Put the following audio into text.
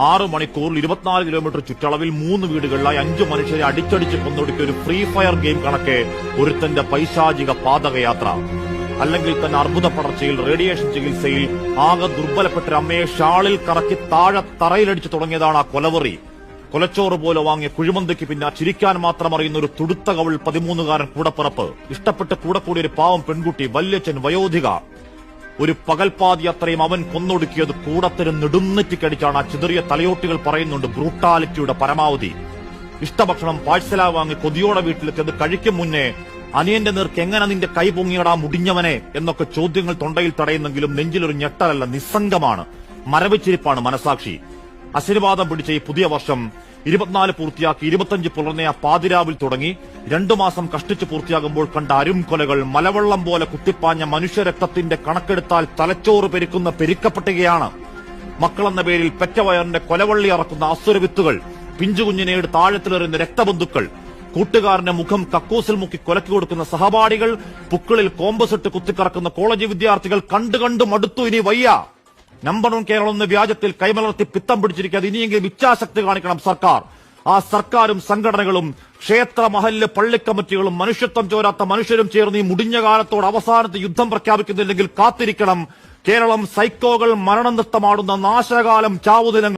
6 മണിക്കൂറിൽ 24 കിലോമീറ്റർ ചുറ്റളവിൽ 3 വീടുകളിലായി 5 മനുഷ്യരെ അടിച്ചടിച്ച് കൊന്നൊടുക്കിയ ഒരു ഫ്രീ ഫയർ ഗെയിം കണക്കെ ഒരുത്തന്റെ പൈശാചിക പാതകയാത്ര. അല്ലെങ്കിൽ തന്നെ അർബുദ പടർച്ചയിൽ റേഡിയേഷൻ ചികിത്സയിൽ ആകെ ദുർബലപ്പെട്ട അമ്മയെ ഷാളിൽ കറക്കി താഴെ തറയിലടിച്ചു തുടങ്ങിയതാണ് ആ കൊലവറി. കൊലച്ചോറ് പോലെ വാങ്ങിയ കുഴിമന്തിക്ക് പിന്നെ ചിരിക്കാൻ മാത്രം അറിയുന്ന ഒരു തുടുത്ത കവൾ 13-കാരൻ കൂടപ്പിറപ്പ്, ഇഷ്ടപ്പെട്ട് കൂടെ കൂടിയ ഒരു പാവം പെൺകുട്ടി, വല്യച്ഛൻ, വയോധിക. ഒരു പകൽപ്പാതി അത്രയും അവൻ കൊന്നൊടുക്കിയത് കൂടത്തിന് നെടുന്നെറ്റിക്കടിച്ചാണ്. ആ ചിതറിയ തലയോട്ടികൾ പറയുന്നുണ്ട് ബ്രൂട്ടാലിറ്റിയുടെ പരമാവധി. ഇഷ്ടഭക്ഷണം പാഴ്സലാ വാങ്ങി കൊതിയോടെ വീട്ടിലെത്തിയത് കഴിക്കും മുന്നേ അനിയന്റെ നേർക്ക് എങ്ങനെ നിന്റെ കൈ പൊങ്ങിയടാ മുടിഞ്ഞവനെ എന്നൊക്കെ ചോദ്യങ്ങൾ തൊണ്ടയിൽ തടയുന്നെങ്കിലും നെഞ്ചിലൊരു ഞെട്ടലല്ല, നിസ്സംഗമാണ്, മരവിച്ചിരിപ്പാണ് മനസാക്ഷി. അശനിവാദം പിടിച്ച ഈ പുതിയ വർഷം 24 പൂർത്തിയാക്കി 25 പുലർന്നെ ആ പാതിരാവിൽ തുടങ്ങി 2 മാസം കഷ്ടിച്ച് പൂർത്തിയാകുമ്പോൾ കണ്ട അരുംകൊലകൾ, മലവെള്ളം പോലെ കുത്തിപ്പാഞ്ഞ മനുഷ്യരക്തത്തിന്റെ കണക്കെടുത്താൽ തലച്ചോറ് പെരുക്കുന്ന പെരുക്കപ്പെട്ടുകയാണ്. മക്കളെന്ന പേരിൽ പെറ്റവയറിന്റെ കൊലവള്ളി അറക്കുന്ന അസുരവിത്തുകൾ, പിഞ്ചുകുഞ്ഞിനേട് താഴത്തിലെറിയുന്ന രക്തബന്ധുക്കൾ, കൂട്ടുകാരന്റെ മുഖം കക്കൂസിൽ മുക്കി കൊലക്കി കൊടുക്കുന്ന സഹപാഠികൾ, പുക്കിളിൽ കോമ്പസിട്ട് കുത്തിക്കറക്കുന്ന കോളേജ് വിദ്യാർത്ഥികൾ. കണ്ടു മടുത്തു, ഇനി വയ്യ. നമ്പർ 1 കേരളം എന്ന വ്യാജത്തിൽ കൈമലർത്തി പിത്തം പിടിച്ചിരിക്കാതെ ഇനിയെങ്കിലും ഇച്ഛാശക്തി കാണിക്കണം സർക്കാർ. ആ സർക്കാരും സംഘടനകളും ക്ഷേത്ര മഹല്ല് പള്ളിക്കമ്മിറ്റികളും മനുഷ്യത്വം ചോരാത്ത മനുഷ്യരും ചേർന്ന് ഈ മുടിഞ്ഞ കാലത്തോട് അവസാനത്തെ യുദ്ധം പ്രഖ്യാപിക്കുന്നില്ലെങ്കിൽ കാത്തിരിക്കണം. കേരളം സൈക്കോകൾ മരണനൃത്തമാടുന്ന നാശകാലം, ചാവുദിനങ്ങൾ.